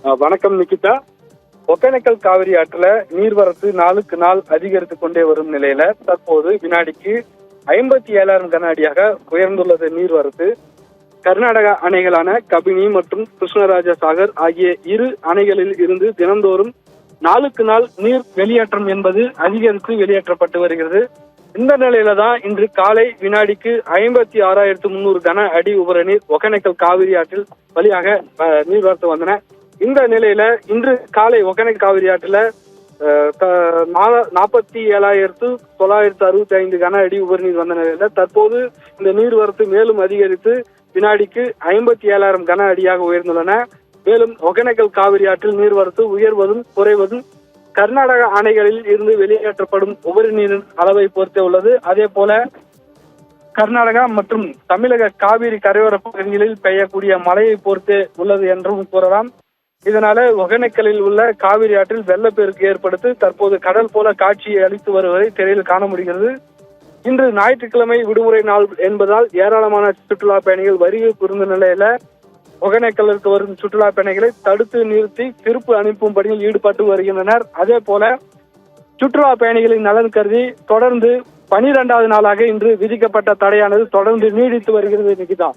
வணக்கம் நிகிதா. ஒகேனக்கல் காவிரி ஆற்றுல நீர்வரத்து நாளுக்கு நாள் அதிகரித்துக் கொண்டே வரும் நிலையில தற்போது வினாடிக்கு 57,000 கன அடியாக உயர்ந்துள்ளது நீர்வரத்து. கர்நாடக அணைகளான கபினி மற்றும் கிருஷ்ணராஜ சாகர் ஆகிய இரு அணைகளில் இருந்து தினந்தோறும் நாளுக்கு நாள் நீர் வெளியேற்றம் என்பது அதிகரித்து வெளியேற்றப்பட்டு வருகிறது. இந்த நிலையில தான் இன்று காலை வினாடிக்கு 56,300 கன அடி உபரி நீர் ஒகேனக்கல் காவிரி ஆற்றில் வழியாக நீர்வரத்து வந்தன. இந்த நிலையில இன்று காலை ஒகேனக்கல் காவிரி ஆற்றுல 47,965 கன அடி உபரி நீர் வந்த நிலையில தற்போது இந்த நீர்வரத்து மேலும் அதிகரித்து வினாடிக்கு 57,000 கன அடியாக உயர்ந்துள்ளன. மேலும் ஒகேனக்கல் காவிரி ஆற்றில் நீர்வரத்து உயர்வதும் குறைவதும் கர்நாடக அணைகளில் இருந்து வெளியேற்றப்படும் உபரி நீரின் அளவை பொறுத்தே உள்ளது. அதே போல கர்நாடகா மற்றும் தமிழக காவிரி கரையோர பகுதிகளில் பெய்யக்கூடிய மழையை பொறுத்தே உள்ளது என்றும் கூறலாம். இதனால ஒகேனக்கலில் உள்ள காவிரி ஆற்றில் வெள்ளப்பெருக்கு ஏற்படுத்தி தற்போது கடல் போல காட்சியை அளித்து வருவதை திரையில் காண முடிகிறது. இன்று ஞாயிற்றுக்கிழமை விடுமுறை நாள் என்பதால் ஏராளமான சுற்றுலா பயணிகள் வருகை புரிந்த நிலையில ஒகேனக்கலுக்கு வரும் சுற்றுலா பயணிகளை தடுத்து நிறுத்தி திருப்பு அனுப்பும் பணியில் ஈடுபட்டு வருகின்றனர். அதே போல சுற்றுலா பயணிகளின் நலன் கருதி தொடர்ந்து 12வது நாளாக இன்று விதிக்கப்பட்ட தடையானது தொடர்ந்து நீடித்து வருகிறது. நிகிதா.